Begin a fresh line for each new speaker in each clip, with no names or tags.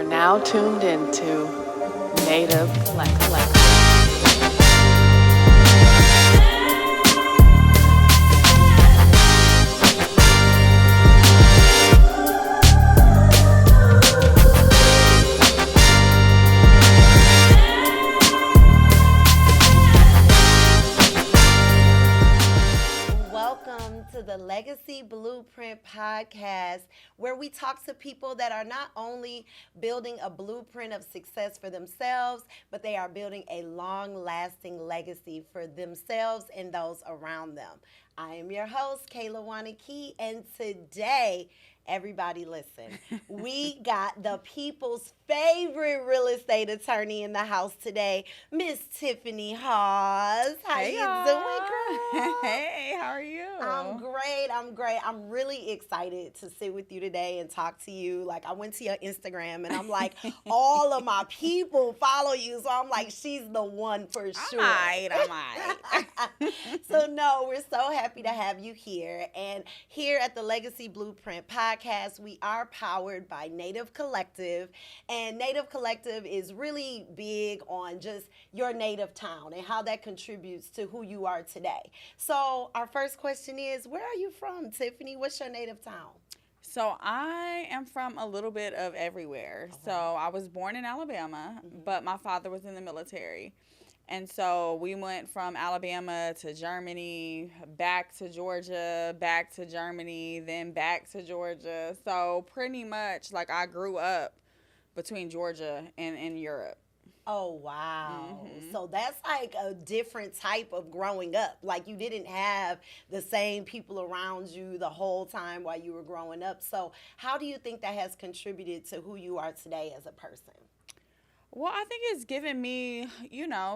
now tuned into Native Collect.
Welcome to the Legacy Blueprint podcast, where we talk to people that are not only building a blueprint of success for themselves, but they are building a long-lasting legacy for themselves and those around them. I am your host, Kayla Wanakey, and today, everybody listen, we got the people's favorite real estate attorney in the house today, Miss Tiffani Hawes. How
Hey,
you
y'all.
doing, girl?
Hey, how are you?
I'm great. I'm really excited to sit with you today and talk to you. Like, I went to your Instagram and I'm like, all of my people follow you. So I'm like, she's the one for sure.
I'm right.
So, no, we're so happy to have you here. And here at the Legacy Blueprint podcast, we are powered by Native Collective. And Native Collective is really big on just your native town and how that contributes to who you are today. So, our first question is, where are you from, Tiffani? What's your native town?
So I am from a little bit of everywhere.
Okay.
So I was born in Alabama, but my father was in the military. And so we went from Alabama to Germany, back to Georgia, back to Germany, then back to Georgia. So pretty much like I grew up between Georgia and Europe.
Oh, wow.
Mhm.
So that's like a different type of growing up. Like, you didn't have the same people around you the whole time while you were growing up. So how do you think that has contributed to who you are today as a person?
Well, I think it's given me,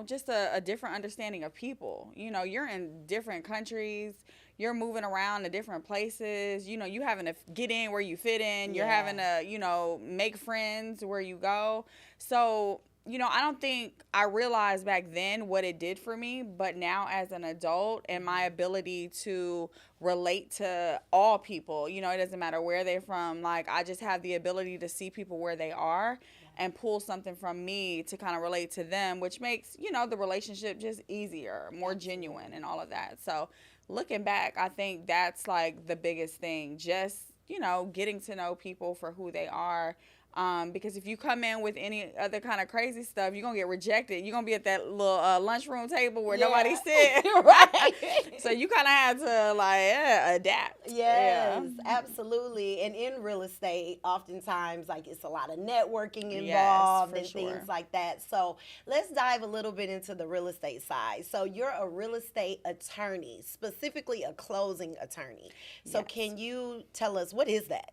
just a different understanding of people. You're in different countries, you're moving around to different places, you having to get in where you fit in, you're having to, make friends where you go. So, I don't think I realized back then what it did for me, but now as an adult and my ability to relate to all people, it doesn't matter where they're from. Like, I just have the ability to see people where they are and pull something from me to kind of relate to them, which makes, the relationship just easier, more genuine and all of that. So looking back, I think that's like the biggest thing, just, getting to know people for who they are. Because if you come in with any other kind of crazy stuff, you're going to get rejected. You're going to be at that little lunchroom table where nobody sit.
Right.
So you kind of had to adapt.
Yes, absolutely. And in real estate, oftentimes, like, it's a lot of networking involved and things like that. So let's dive a little bit into the real estate side. So you're a real estate attorney, specifically a closing attorney. So can you tell us, what is that?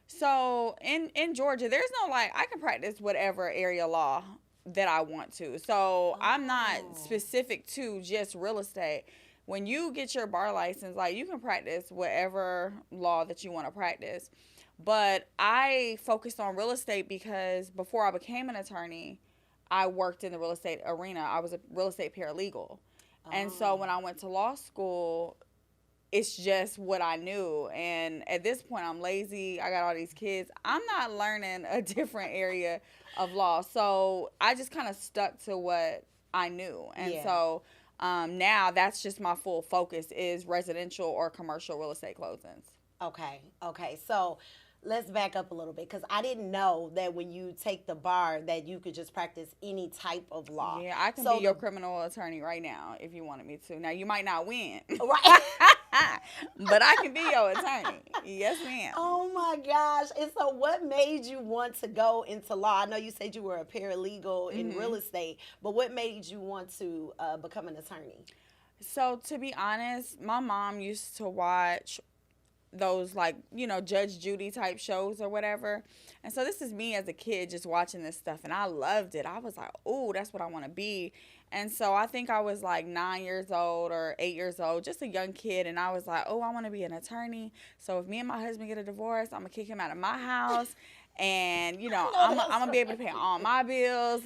So in Georgia, there's no I can practice whatever area law that I want to. So I'm not specific to just real estate. When you get your bar license, you can practice whatever law that you want to practice. But I focused on real estate because before I became an attorney, I worked in the real estate arena. I was a real estate paralegal. And so when I went to law school, it's just what I knew. And at this point, I'm lazy. I got all these kids. I'm not learning a different area of law. So I just kind of stuck to what I knew. And so now that's just my full focus is residential or commercial real estate closings.
Okay. So let's back up a little bit, because I didn't know that when you take the bar that you could just practice any type of law.
Yeah, I can be your criminal attorney right now if you wanted me to. Now, you might not win.
Right.
But I can be your attorney. Yes, ma'am.
Oh, my gosh. And so what made you want to go into law? I know you said you were a paralegal in real estate, but what made you want to become an attorney?
So, to be honest, my mom used to watch those Judge Judy type shows or whatever. And so this is me as a kid just watching this stuff, and I loved it. I was like, oh, that's what I want to be. And so I think I was 9 years old or 8 years old, just a young kid, and I was like, oh, I want to be an attorney. So if me and my husband get a divorce, I'm going to kick him out of my house. And, I'm going to be able to pay all my bills,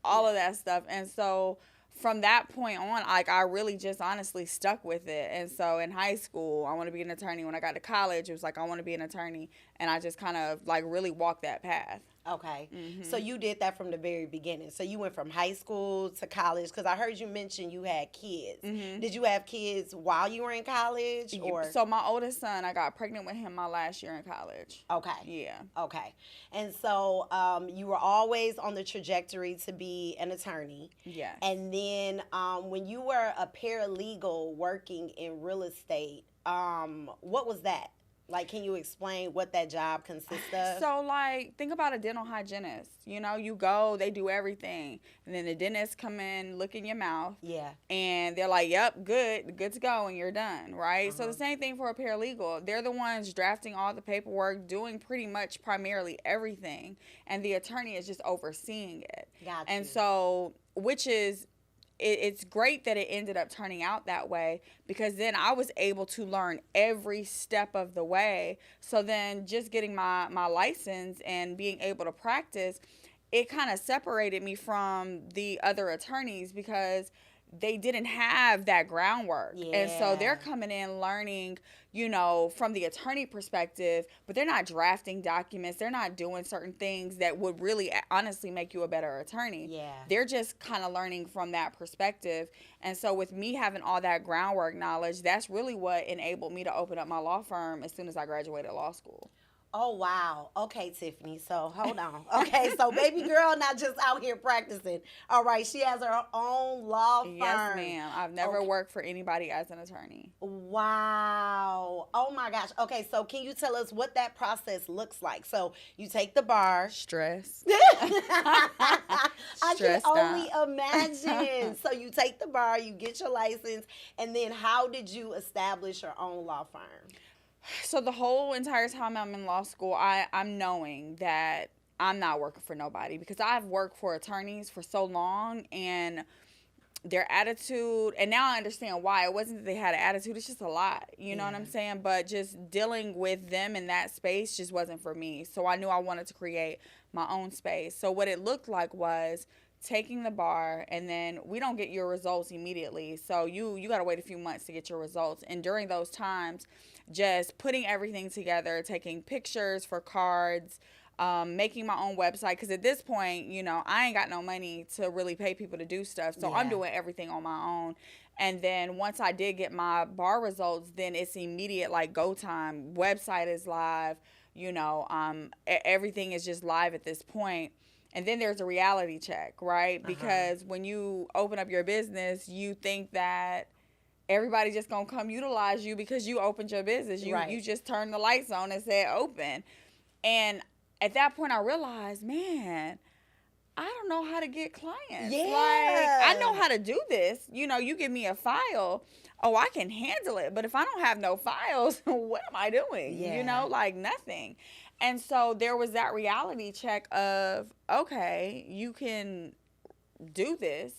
all of that stuff. And so from that point on, I really just honestly stuck with it. And so in high school, I want to be an attorney. When I got to college, it was I want to be an attorney. And I just kind of really walked that path.
Okay.
Mm-hmm.
So you did that from the very beginning. So you went from high school to college, because I heard you mention you had kids.
Mm-hmm.
Did you have kids while you were in college, or?
So my oldest son, I got pregnant with him my last year in college.
Okay.
Yeah.
Okay. And so you were always on the trajectory to be an attorney.
Yes.
And then when you were a paralegal working in real estate, what was that? Like, can you explain what that job consists of?
So, like, think about a dental hygienist. You know, you go, they do everything. And then the dentist come in, look in your mouth.
Yeah.
And they're like, yep, good to go, and you're done, right? So the same thing for a paralegal. They're the ones drafting all the paperwork, doing pretty much primarily everything. And the attorney is just overseeing it.
Gotcha.
And so, which is... It's great that it ended up turning out that way, because then I was able to learn every step of the way. So then just getting my license and being able to practice, it kind of separated me from the other attorneys, because they didn't have that groundwork.
Yeah.
And so they're coming in learning, you know, from the attorney perspective, but they're not drafting documents. They're not doing certain things that would really honestly make you a better attorney.
Yeah.
They're just kind of learning from that perspective. And so with me having all that groundwork knowledge, that's really what enabled me to open up my law firm as soon as I graduated law school.
Oh, wow. Okay, Tiffani. So, hold on. Okay, so baby girl not just out here practicing. All right, she has her own law firm.
Yes, ma'am. I've never worked for anybody as an attorney.
Wow. Oh, my gosh. Okay, so can you tell us what that process looks like? So, you take the bar.
Stress.
I can
Stressed
only
out.
imagine. So, you take the bar, you get your license, and then how did you establish your own law firm?
So the whole entire time I'm in law school, I'm knowing that I'm not working for nobody, because I've worked for attorneys for so long, and their attitude, and now I understand why. It wasn't that they had an attitude, it's just a lot, you know what I'm saying? But just dealing with them in that space just wasn't for me. So I knew I wanted to create my own space. So what it looked like was taking the bar, and then we don't get your results immediately. So you got to wait a few months to get your results. And during those times, just putting everything together, taking pictures for cards, making my own website. Because at this point, you know, I ain't got no money to really pay people to do stuff. So I'm doing everything on my own. And then once I did get my bar results, then it's immediate, like, go time. Website is live. You know, everything is just live at this point. And then there's a reality check, right? Because when you open up your business, you think that everybody just gonna come utilize you because you opened your business. You just turned the lights on and said open. And at that point I realized, man, I don't know how to get clients.
Yeah.
Like, I know how to do this. You know, you give me a file, oh, I can handle it. But if I don't have no files, what am I doing?
Yeah.
You know, like nothing. And so there was that reality check of, okay, you can do this,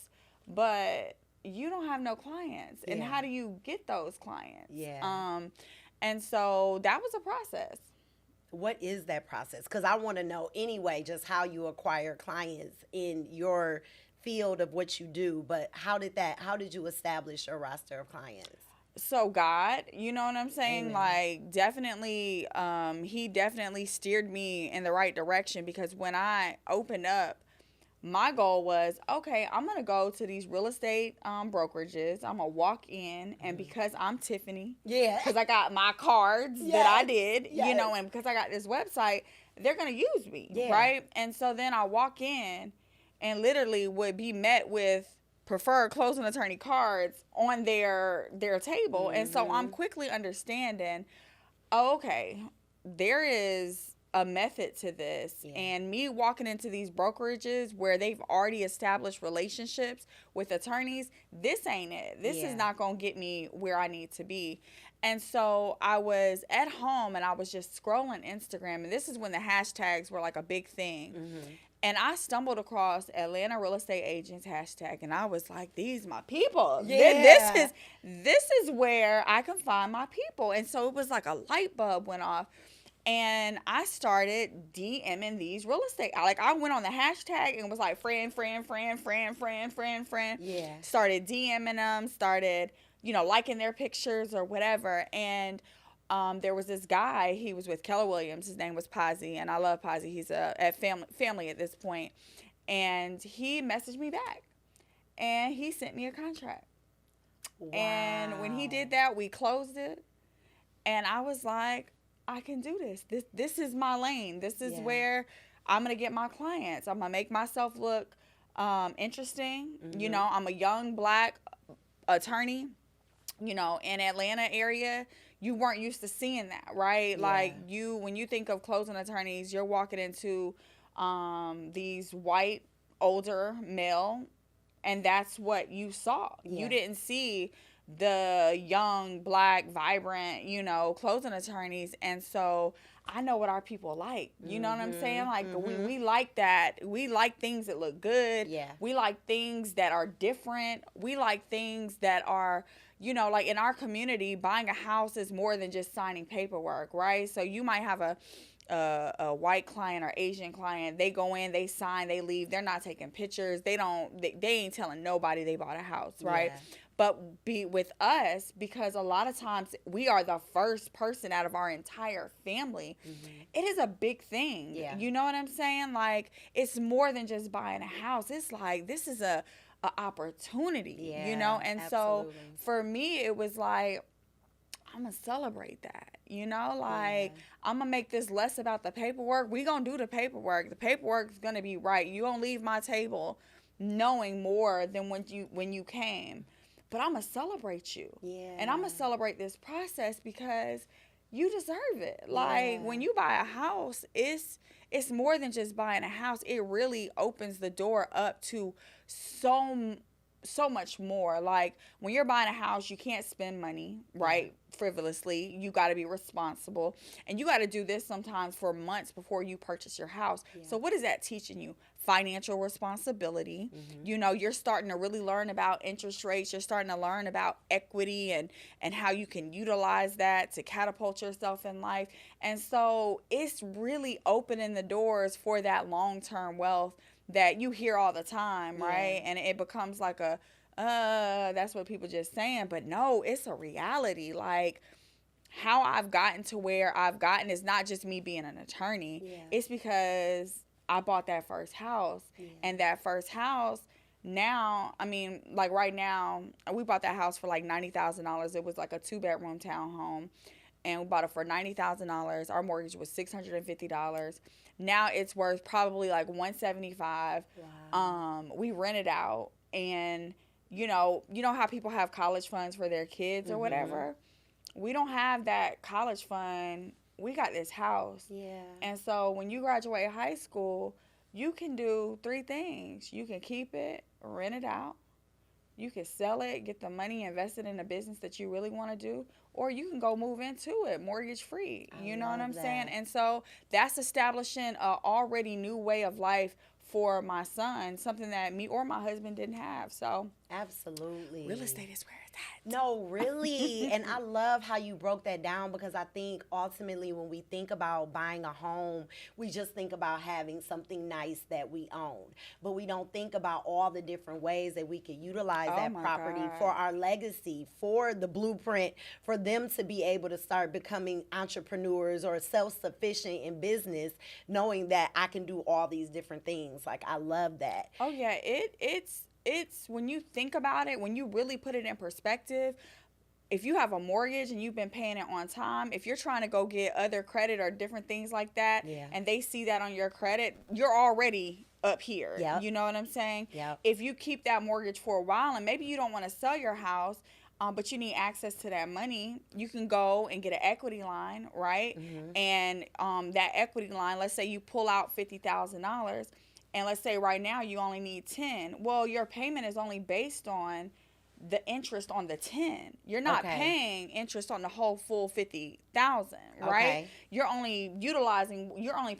but you don't have no clients. And how do you get those clients?
Yeah.
And so that was a process.
What is that process? Because I want to know anyway just how you acquire clients in your field of what you do. But how did you establish your roster of clients?
So God, you know what I'm saying?
Amen.
Like, definitely, he definitely steered me in the right direction, because when I opened up, my goal was, okay, I'm going to go to these real estate brokerages. I'm going to walk in, and because I'm Tiffani, because I got my cards that I did, you know, and because I got this website, they're going to use me, right? And so then I walk in and literally would be met with preferred closing attorney cards on their table. And so I'm quickly understanding, okay, there is a method to this. And me walking into these brokerages where they've already established relationships with attorneys, this ain't it. This is not going to get me where I need to be. And so I was at home and I was just scrolling Instagram, and this is when the hashtags were like a big thing. And I stumbled across Atlanta real estate agents hashtag, and I was like, these my people. This is where I can find my people. And so it was like a light bulb went off. And I started DMing these real estate. Like, I went on the hashtag and was like, friend.
Yeah.
Started DMing them, started, you know, liking their pictures or whatever. And there was this guy. He was with Keller Williams. His name was Posey, and I love Posey. He's at family at this point. And he messaged me back, and he sent me a contract.
Wow.
And when he did that, we closed it, and I was like, I can do this. This is my lane. This is where I'm gonna get my clients. I'm gonna make myself look interesting. You know, I'm a young Black attorney. You know, in Atlanta area, you weren't used to seeing that, right? Like when you think of closing attorneys, you're walking into these white older male, and that's what you saw. You didn't see the young Black vibrant, you know, closing attorneys. And so I know what our people like. You know what I'm saying? Like we like that. We like things that look good. We like things that are different. We like things that are, you know, like in our community, buying a house is more than just signing paperwork, right? So you might have a white client or Asian client. They go in, they sign, they leave. They're not taking pictures. They ain't telling nobody they bought a house, right? But be with us, because a lot of times we are the first person out of our entire family. It is a big thing. You know what I'm saying? Like, it's more than just buying a house. It's like, this is a opportunity, you know? And so for me, it was like, I'm going to celebrate that, you know? Like, I'm going to make this less about the paperwork. We going to do the paperwork. The paperwork is going to be right. You going to leave my table knowing more than when you came. But I'm going to celebrate you. And I'm going to celebrate this process because you deserve it. Like, when you buy a house, it's more than just buying a house. It really opens the door up to so much more. Like, when you're buying a house, you can't spend money, right? Frivolously. You got to be responsible. And you got to do this sometimes for months before you purchase your house. So what is that teaching you? Financial responsibility. You know, you're starting to really learn about interest rates. You're starting to learn about equity and how you can utilize that to catapult yourself in life. And so it's really opening the doors for that long-term wealth that you hear all the time, right? And it becomes like that's what people just saying. But no, it's a reality. Like, how I've gotten to where I've gotten is not just me being an attorney. It's because I bought that first house. And that first house, now, I mean, like right now, we bought that house for like $90,000. It was like a 2-bedroom townhome. And we bought it for $90,000. Our mortgage was $650. Now it's worth probably like $175. Wow. We rent it out, and you know how people have college funds for their kids or whatever. We don't have that college fund. We got this house. And so when you graduate high school, you can do 3 things. You can keep it, rent it out. You can sell it, get the money, invest it in a business that you really want to do, or you can go move into it mortgage free. You know what I'm saying? And so that's establishing a already new way of life for my son, something that me or my husband didn't have. So
absolutely,
real estate is where it's at.
No, really. And I love how you broke that down, because I think ultimately when we think about buying a home, we just think about having something nice that we own. But we don't think about all the different ways that we could utilize that property for our legacy, for the blueprint, for them to be able to start becoming entrepreneurs or self-sufficient in business, knowing that I can do all these different things. Like, I love that.
Oh, yeah. It's when you think about it, when you really put it in perspective, if you have a mortgage and you've been paying it on time, if you're trying to go get other credit or different things like that, and they see that on your credit, you're already up here. You know what I'm saying? If you keep that mortgage for a while, and maybe you don't want to sell your house, but you need access to that money, you can go and get an equity line, right? And that equity line, let's say you pull out $50,000, and let's say right now you only need 10. Well, your payment is only based on the interest on the 10. You're not paying interest on the whole full 50,000, right? You're only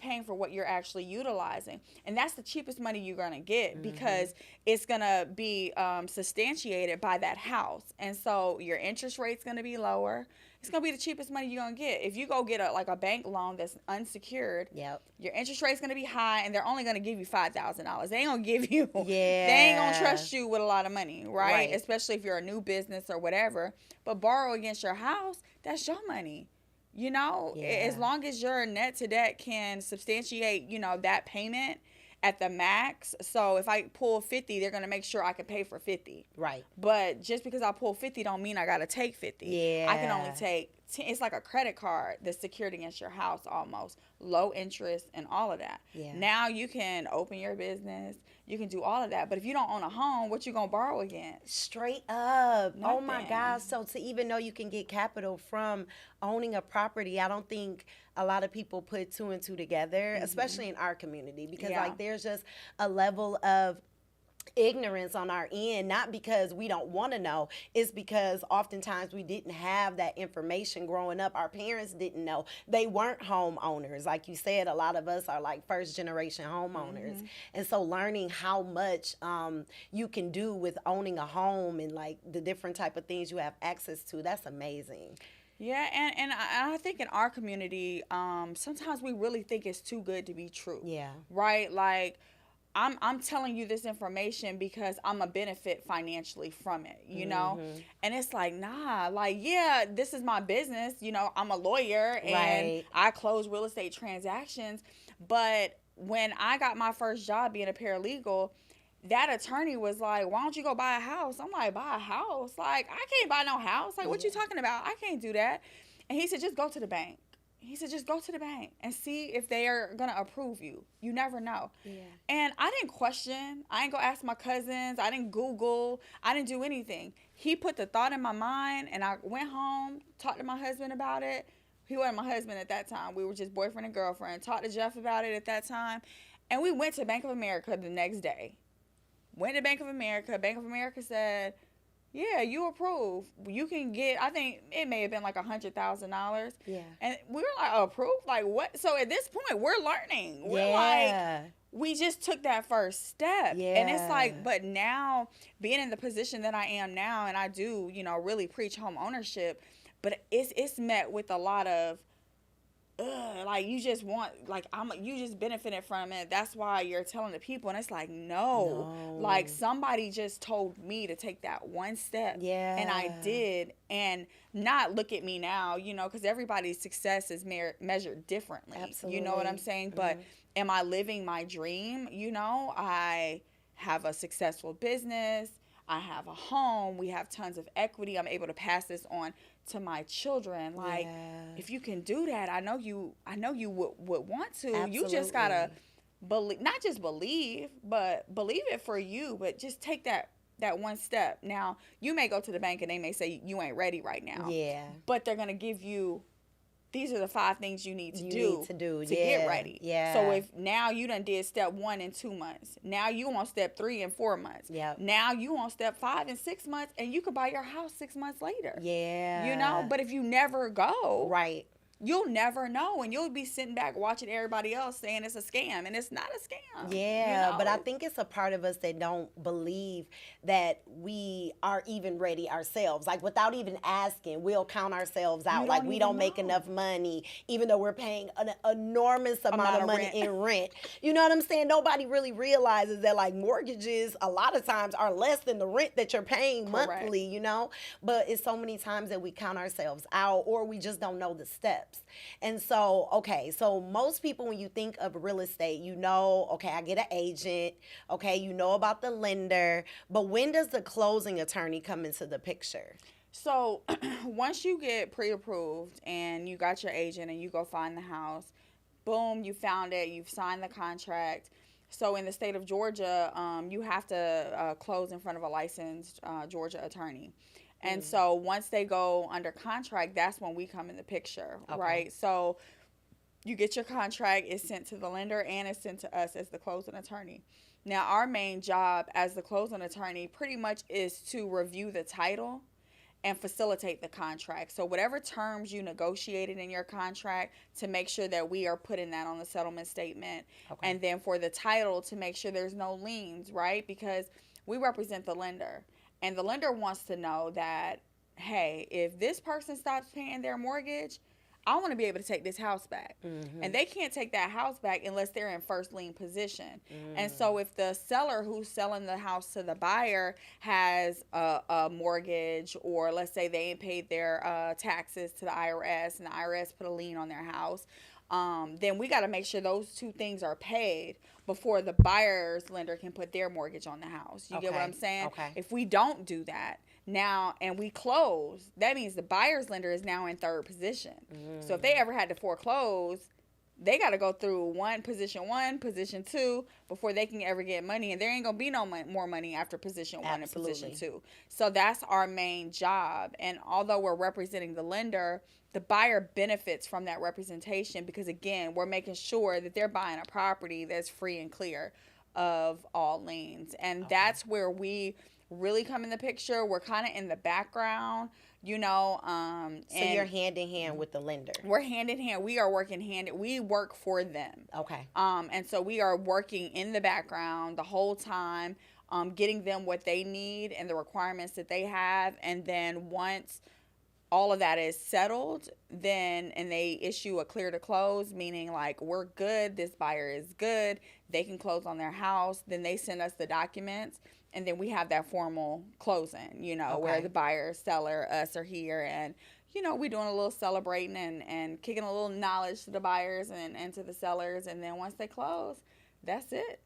paying for what you're actually utilizing. And that's the cheapest money you're going to get, because it's going to be substantiated by that house. And so your interest rate's going to be lower. It's going to be the cheapest money you're going to get. If you go get a bank loan that's unsecured, your interest rate's going to be high, and they're only going to give you $5,000. They ain't going to give you, they ain't going to trust you with a lot of money, right? Especially if you're a new business or whatever. But borrow against your house, that's your money. You know, as long as your net to debt can substantiate, you know, that payment at the max. So if I pull 50, they're going to make sure I can pay for 50.
Right.
But just because I pull 50 don't mean I got to take 50.
Yeah.
I can only take 10. It's like a credit card that's secured against your house almost. Low interest and all of that.
Yeah.
Now you can open your business. You can do all of that. But if you don't own a home, what you going to borrow against?
Straight up.
Nothing.
Oh my gosh. So to even know you can get capital from owning a property, I don't think a lot of people put two and two together, especially in our community, because like there's just a level of ignorance on our end, not because we don't want to know, it's because oftentimes we didn't have that information growing up. Our parents didn't know. They weren't homeowners. Like you said, a lot of us are like first generation homeowners. And so learning how much you can do with owning a home and like the different type of things you have access to, that's amazing.
Yeah, and I think in our community, sometimes we really think it's too good to be true.
Yeah.
Right? Like, I'm telling you this information because I'm a benefit financially from it, you know? And it's like, nah, like, yeah, this is my business. You know, I'm a lawyer and I close real estate transactions. But when I got my first job being a paralegal, that attorney was like, why don't you go buy a house? I'm like, buy a house? Like, I can't buy no house. Like, what you talking about? I can't do that. And he said, just go to the bank. He said, just go to the bank and see if they are going to approve you. You never know. Yeah. And I didn't question. I ain't go ask my cousins. I didn't Google. I didn't do anything. He put the thought in my mind, and I went home, talked to my husband about it. He wasn't my husband at that time. We were just boyfriend and girlfriend. Talked to Jeff about it at that time. And we went to Bank of America the next day. Went to Bank of America. Bank of America said, yeah, you approve. You can get, I think it may have been like $100,000.
Yeah.
And we were like, approved? Like what? So at this point, we're learning. We're like, we just took that first step.
Yeah.
And it's like, but now being in the position that I am now, and I do, you know, really preach home ownership, but it's met with a lot of, like you just want, like you just benefited from it. That's why you're telling the people, and it's like no, like somebody just told me to take that one step, and I did, and not look at me now, you know, because everybody's success is measured differently.
Absolutely.
You know what I'm saying? But am I living my dream? You know, I have a successful business. I have a home. We have tons of equity. I'm able to pass this on to my children. Like, if you can do that, I know you would want to.
Absolutely.
You just gotta believe, not just believe, but believe it for you. But just take that one step. Now, you may go to the bank and they may say you ain't ready right now. Yeah. But they're gonna give you, these are the 5 things you need to do to get ready. Yeah. So if now you done did step 1 in 2 months, now you on step 3 in 4 months. Yeah. Now you on step 5 in 6 months, and you could buy your house 6 months later. Yeah. You know, but if you never go, you'll never know, and you'll be sitting back watching everybody else saying it's a scam, and it's not a scam.
Yeah, you know? But I think it's a part of us that don't believe that we are even ready ourselves. Like, without even asking, we'll count ourselves out. Like, we don't make enough money, even though we're paying an enormous amount of money in rent. You know what I'm saying? Nobody really realizes that, like, mortgages a lot of times are less than the rent that you're paying monthly, you know? But it's so many times that we count ourselves out, or we just don't know the steps. And so, okay, so most people, when you think of real estate, you know, okay, I get an agent, okay, you know about the lender, but when does the closing attorney come into the picture?
So once you get pre-approved and you got your agent and you go find the house, boom, you found it, you've signed the contract. So in the state of Georgia, you have to close in front of a licensed Georgia attorney. And so once they go under contract, that's when we come in the picture, right? So you get your contract, it's sent to the lender, and it's sent to us as the closing attorney. Now, our main job as the closing attorney pretty much is to review the title and facilitate the contract. So whatever terms you negotiated in your contract, to make sure that we are putting that on the settlement statement. And then for the title, to make sure there's no liens, right? Because we represent the lender. And the lender wants to know that, hey, if this person stops paying their mortgage, I want to be able to take this house back. And they can't take that house back unless they're in first lien position. And so if the seller who's selling the house to the buyer has a mortgage, or let's say they ain't paid their taxes to the IRS and the IRS put a lien on their house, then we got to make sure those two things are paid before the buyer's lender can put their mortgage on the house. You get what I'm saying?
Okay.
If we don't do that now and we close, that means the buyer's lender is now in third position. So if they ever had to foreclose, they got to go through position 2 before they can ever get money, and there ain't gonna be no more money after position 1 and position 2. So that's our main job. And although we're representing the lender, the buyer benefits from that representation, because again, we're making sure that they're buying a property that's free and clear of all liens. And that's where we really come in the picture. We're kind of in the background, you know.
So you're hand in hand with the lender.
We're hand in hand. We are working we work for them.
Okay.
And so we are working in the background the whole time, getting them what they need and the requirements that they have. And then once all of that is settled, and they issue a clear to close, meaning like, we're good, this buyer is good, they can close on their house, then they send us the documents, and then we have that formal closing, you know, where the buyer, seller, us are here, and, you know, we're doing a little celebrating and kicking a little knowledge to the buyers and to the sellers, and then once they close, that's it.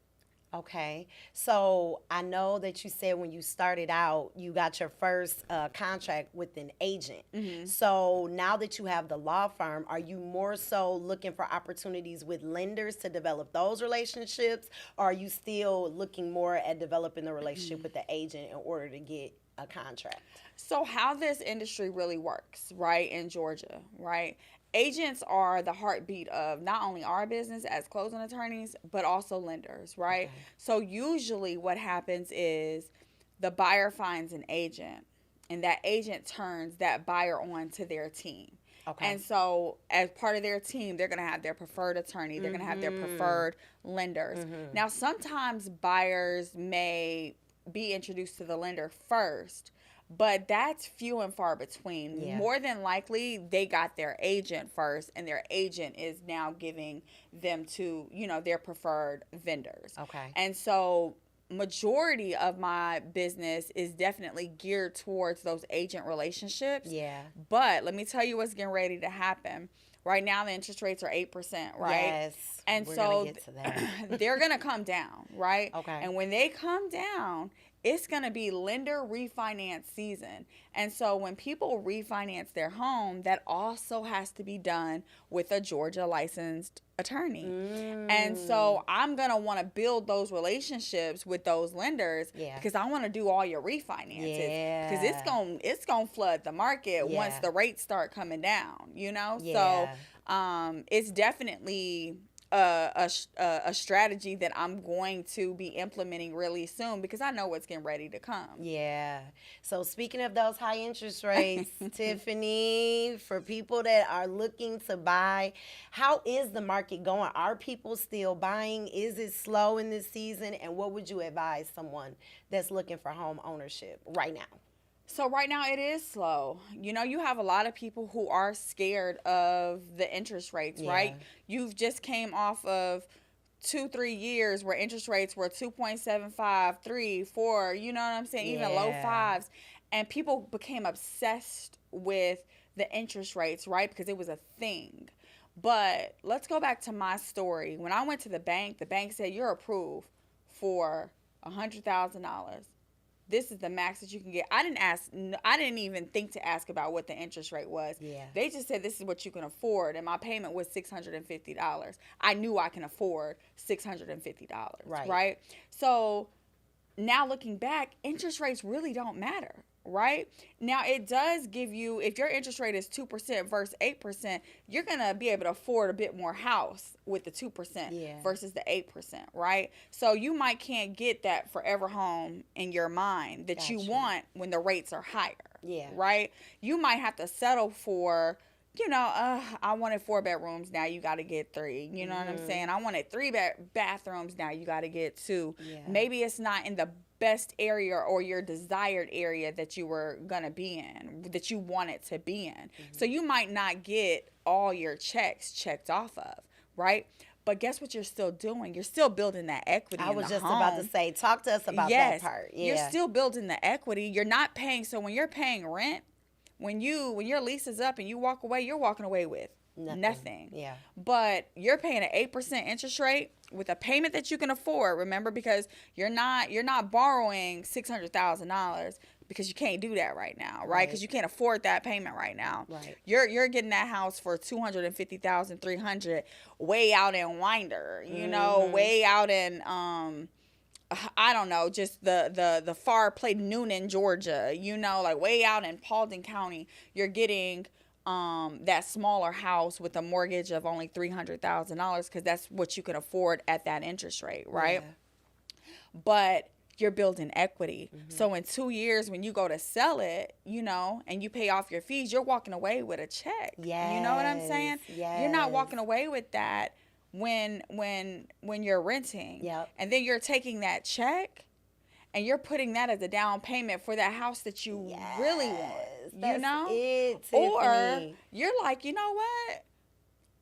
Okay. So I know that you said when you started out, you got your first contract with an agent. So now that you have the law firm, are you more so looking for opportunities with lenders to develop those relationships? Or are you still looking more at developing the relationship with the agent in order to get a contract?
So how this industry really works, right, in Georgia, right? Agents are the heartbeat of not only our business as closing attorneys, but also lenders, right? Okay. So usually what happens is the buyer finds an agent, and that agent turns that buyer on to their team. Okay. And so as part of their team, they're going to have their preferred attorney. They're going to have their preferred lenders. Now, sometimes buyers may be introduced to the lender first, but that's few and far between. Yeah. More than likely, they got their agent first, and their agent is now giving them to, you know, their preferred vendors. Okay. And so majority of my business is definitely geared towards those agent relationships. Yeah. But let me tell you what's getting ready to happen. Right now, the interest rates are 8%, right? Yes. And we're so get to that. They're going to come down, right? Okay. And when they come down, it's going to be lender refinance season. And so when people refinance their home, that also has to be done with a Georgia licensed attorney. And so I'm going to want to build those relationships with those lenders, because I want to do all your refinances, because it's going to flood the market once the rates start coming down, you know? So it's definitely a strategy that I'm going to be implementing really soon, because I know what's getting ready to come. Yeah.
So speaking of those high interest rates, Tiffani, for people that are looking to buy, how is the market going? Are people still buying? Is it slow in this season? And what would you advise someone that's looking for home ownership right now?
So right now it is slow. You know, you have a lot of people who are scared of the interest rates, right? You've just came off of 2-3 years where interest rates were 2.75, 3, 4, you know what I'm saying? Even low fives. And people became obsessed with the interest rates, right? Because it was a thing. But let's go back to my story. When I went to the bank said, you're approved for $100,000. This is the max that you can get. I didn't even think to ask about what the interest rate was. Yeah. They just said, this is what you can afford. And my payment was $650. I knew I can afford $650. Right? So now looking back, interest rates really don't matter. Right? Now, it does give you, if your interest rate is 2% versus 8%, you're going to be able to afford a bit more house with the 2% versus the 8%, right? So you might can't get that forever home in your mind that you want when the rates are higher, right? You might have to settle for, you know, I wanted 4 bedrooms, now you got to get 3. You know what I'm saying? I wanted 3 bathrooms, now you got to get 2. Yeah. Maybe it's not in the best area or your desired area that you were going to be in, that you wanted to be in. So you might not get all your checks checked off of, right? But guess what you're still doing? You're still building that equity
I
in
was
the
just
home.
about to say, talk to us about
Yes,
that part. Yeah.
you're still building the equity. You're not paying. So when you're paying rent, when your lease is up and you walk away, you're walking away with nothing.
Yeah.
But you're paying an 8% interest rate with a payment that you can afford. Remember, because you're not borrowing $600,000 because you can't do that right now, right? Because you can't afford that payment right now.
Right.
You're getting that house for $250,000, $300,000, way out in Winder, you know, way out in I don't know, just the far place, Noonan, Georgia, you know, like way out in Paulding County. You're getting that smaller house with a mortgage of only $300,000 because that's what you can afford at that interest rate, right? Yeah. But you're building equity. So in 2 years, when you go to sell it, you know, and you pay off your fees, you're walking away with a check.
Yes.
You know what I'm saying?
Yes.
You're not walking away with that when you're renting.
Yep.
And then you're taking that check and you're putting that as a down payment for that house that you really want.
That's
you know?
it,
Or
Tiffani.
you're like, you know what?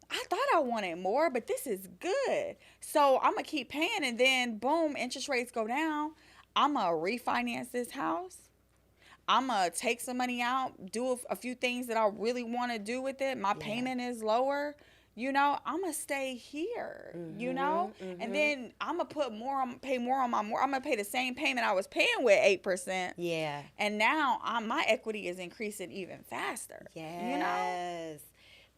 I thought I wanted more, but this is good. So I'm going to keep paying, and then boom, interest rates go down. I'm going to refinance this house. I'm going to take some money out, do a few things that I really want to do with it. My payment is lower. You know, I'm going to stay here, you know? And then I'm going to pay more on my I'm going to pay the same payment I was paying with 8%.
Yeah.
And now my equity is increasing even faster.
Yes.
You know?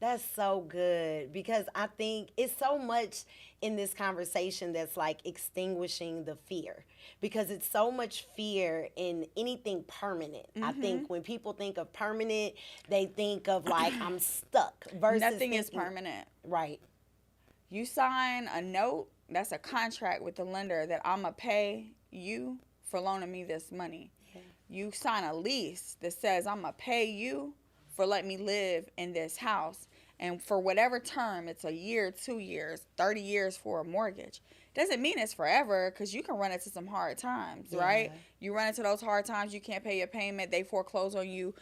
That's so good, because I think it's so much in this conversation that's like extinguishing the fear, because it's so much fear in anything permanent. I think when people think of permanent, they think of like, I'm stuck, versus
Nothing is permanent.
Right.
You sign a note, that's a contract with the lender that I'm going to pay you for loaning me this money. Yeah. You sign a lease that says I'm going to pay you for letting me live in this house. And for whatever term, it's a year, 2 years, 30 years for a mortgage. Doesn't mean it's forever, because you can run into some hard times, right? You run into those hard times, you can't pay your payment, they foreclose on you,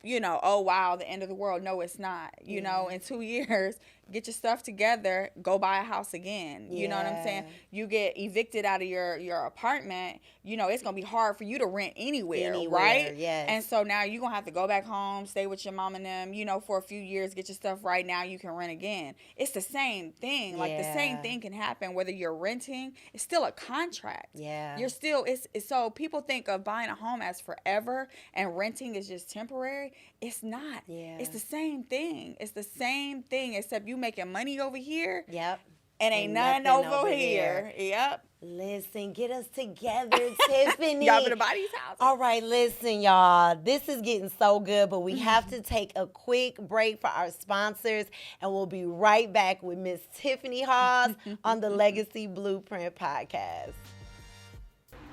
you know, oh, wow, the end of the world. No, it's not. You know, in 2 years, get your stuff together, go buy a house again. You know what I'm saying? You get evicted out of your apartment, you know, it's going to be hard for you to rent anywhere, right?
Yes.
And so now you're going to have to go back home, stay with your mom and them, you know, for a few years, get your stuff right. Now you can rent again. It's the same thing. Like the same thing can happen whether you're renting. It's still a contract.
Yeah.
You're still, it's so people think of buying a home as forever and renting is just temporary. It's not.
Yeah.
It's the same thing. It's the same thing, except you making money over here.
Yep.
And ain't nothing over here. Yep.
Listen, get us together, Tiffani.
Y'all better buy these houses.
All right, listen, y'all. This is getting so good, but we have to take a quick break for our sponsors, and we'll be right back with Miss Tiffani Hawes on the Legacy Blueprint podcast.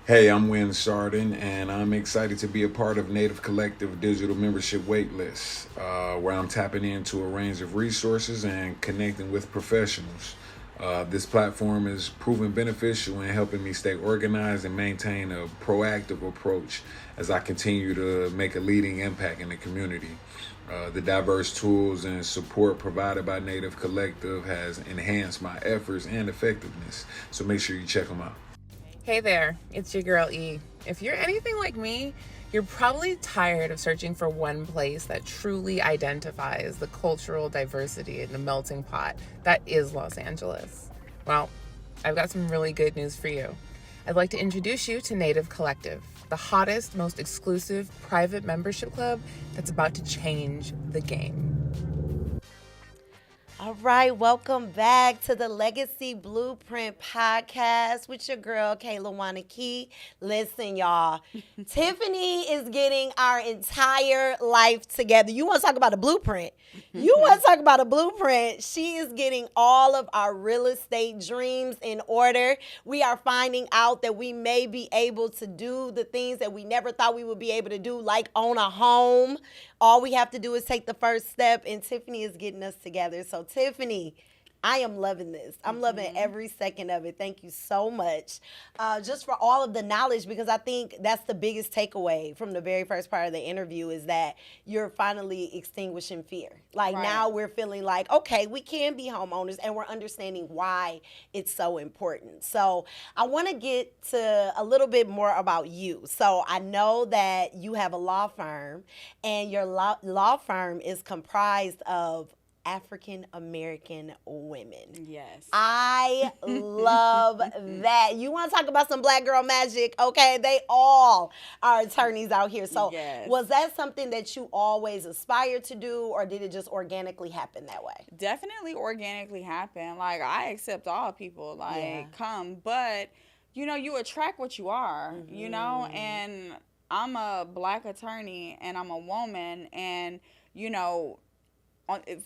Hey, I'm Win Sardin, and I'm excited to be a part of Native Collective Digital Membership Waitlist, where I'm tapping into a range of resources and connecting with professionals. This platform is proven beneficial in helping me stay organized and maintain a proactive approach as I continue to make a leading impact in the community. The diverse tools and support provided by Native Collective has enhanced my efforts and effectiveness, so make sure you check them out.
Hey there, it's your girl E. If you're anything like me, you're probably tired of searching for one place that truly identifies the cultural diversity in the melting pot that is Los Angeles. Well, I've got some really good news for you. I'd like to introduce you to Native Collective, the hottest, most exclusive private membership club that's about to change the game.
All right, welcome back to the Legacy Blueprint podcast with your girl, Kayla Wanakee. Listen, y'all, Tiffani is getting our entire life together. You want to talk about a blueprint? You want to talk about a blueprint? She is getting all of our real estate dreams in order. We are finding out that we may be able to do the things that we never thought we would be able to do, like own a home. All we have to do is take the first step, and Tiffani is getting us together. So, Tiffani, I am loving this. I'm loving every second of it. Thank you so much. Just for all of the knowledge, because I think that's the biggest takeaway from the very first part of the interview is that you're finally extinguishing fear. Like
Right.
now we're feeling like, okay, we can be homeowners and we're understanding why it's so important. So I want to get to a little bit more about you. So I know that you have a law firm and your law firm is comprised of African American women.
Yes.
I love that. You want to talk about some black girl magic? Okay, they all are attorneys out here. So
Yes.
was that something that you always aspired to do, or did it just organically happen that way?
Definitely organically happen. Like, I accept all people, like,
Yeah.
come, but, you know, you attract what you are, you know, and I'm a black attorney and I'm a woman, and, you know,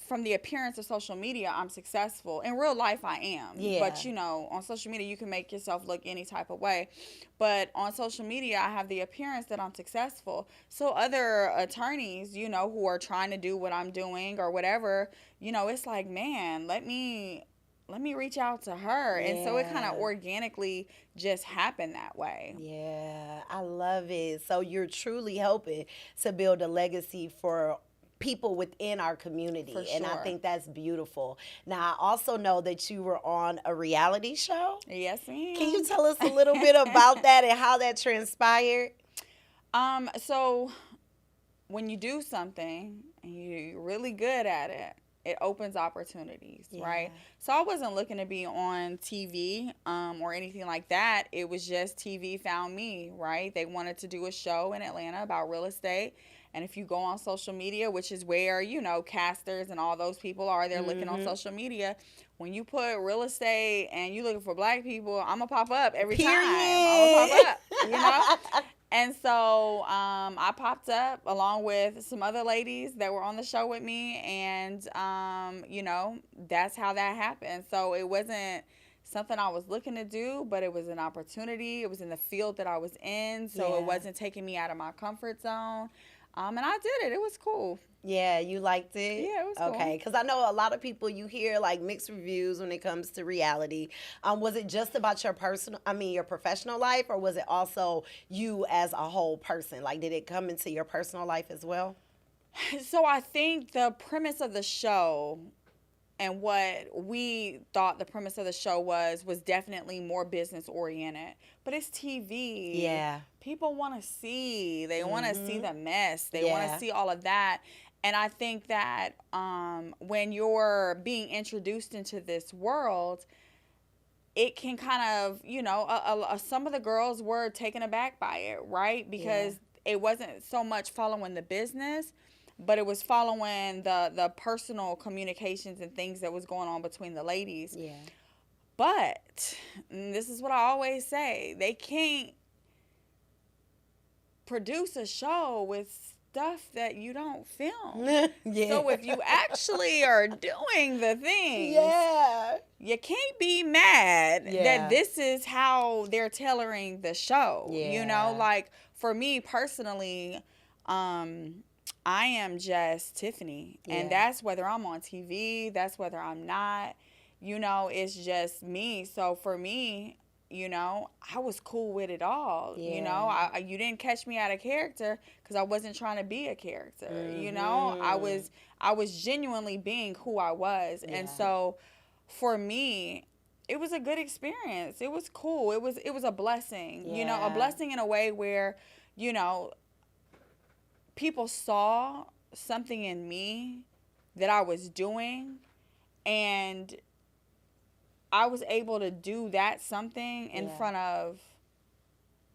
from the appearance of social media, I'm successful. In real life, I am.
Yeah.
But, you know, on social media, you can make yourself look any type of way. But on social media, I have the appearance that I'm successful. So other attorneys, you know, who are trying to do what I'm doing or whatever, you know, it's like, man, let me reach out to her. And so it kind of
Yeah.
organically just happened that way.
Yeah, I love it. So you're truly helping to build a legacy for people within our community.
For
And I
sure.
think that's beautiful. Now, I also know that you were on a reality show.
Yes, ma'am.
Can you tell us a little bit about that and how that transpired?
So when you do something and you're really good at it, it opens opportunities, right?
Yeah.
So I wasn't looking to be on TV or anything like that. It was just TV found me, right? They wanted to do a show in Atlanta about real estate. And if you go on social media, which is where, you know, casters and all those people are, they're looking on social media. When you put real estate and you looking for black people, I'm going to pop up every time. I'm going to pop up, you know? And so I popped up along with some other ladies that were on the show with me. And, you know, that's how that happened. So it wasn't something I was looking to do, but it was an opportunity. It was in the field that I was in. So
Yeah.
it wasn't taking me out of my comfort zone. And I did it. It was cool.
Yeah, you liked it?
Yeah, it was cool.
Okay, because I know a lot of people, you hear like mixed reviews when it comes to reality. Was it just about your your professional life, or was it also you as a whole person? Like, did it come into your personal life as well?
So I think the premise of the show and what we thought the premise of the show was definitely more business oriented. But it's TV.
Yeah.
People want to see. They want to see the mess. They want
Yeah.
to see all of that. And I think that when you're being introduced into this world, it can kind of, you know, some of the girls were taken aback by it, right? Because it wasn't so much following the business, but it was following the personal communications and things that was going on between the ladies.
Yeah.
But this is what I always say. They can't produce a show with stuff that you don't film.
Yeah.
So if you actually are doing the things,
Yeah.
you can't be mad
Yeah.
that this is how they're tailoring the show. You know,
Yeah.
like for me personally, I am just Tiffani. And
Yeah.
that's whether I'm on TV, that's whether I'm not. You know, it's just me. So for me, you know, I was cool with it all. You know,
Yeah.
you didn't catch me out of character because I wasn't trying to be a character. You know, I was genuinely being who I was. And
Yeah.
so for me, it was a good experience. It was cool. It was a blessing. You know, a
Yeah.
blessing in a way where, you know, people saw something in me that I was doing, and I was able to do that something in
Yeah.
front of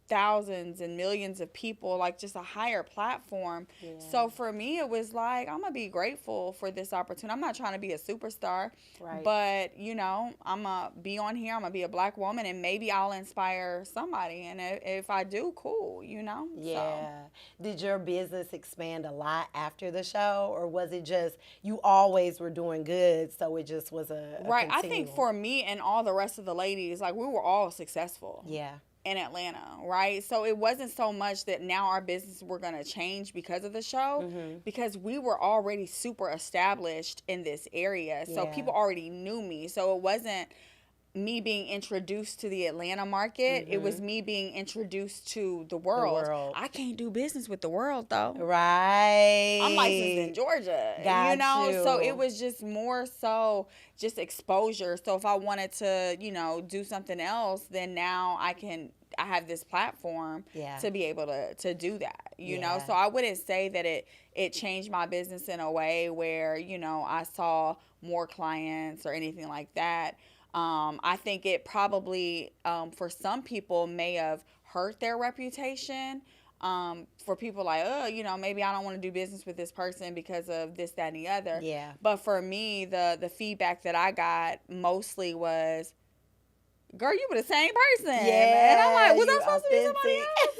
thousands and millions of people, like just a higher platform.
Yeah.
So for me, it was like, I'm going to be grateful for this opportunity. I'm not trying to be a superstar,
Right.
but, you know, I'm going to be on here. I'm going to be a black woman, and maybe I'll inspire somebody. And if I do, cool, you know? So.
Yeah. Did your business expand a lot after the show, or was it just you always were doing good, so it just was a
Right. I think
continual?
for me and all the rest of the ladies, like, we were all successful.
Yeah.
in Atlanta, right? So it wasn't so much that now our business were going to change because of the show, because we were already super established in this area. So
Yeah.
people already knew me. So it wasn't me being introduced to the Atlanta market. It was me being introduced to the world.
world.
I can't do business with the world, though.
Right.
I'm licensed in Georgia,
Got
you know?
you.
So it was just more so just exposure. So if I wanted to, do something else, then now I have this platform
Yeah.
to be able to do that, you know?
Yeah.
So I wouldn't say that it changed my business in a way where, I saw more clients or anything like that. I think it probably, for some people, may have hurt their reputation. For people like, maybe I don't want to do business with this person because of this, that, and the other.
Yeah.
But for me, the feedback that I got mostly was, girl, you were the same person.
Yeah,
And I'm like, was I
you
supposed to be somebody else?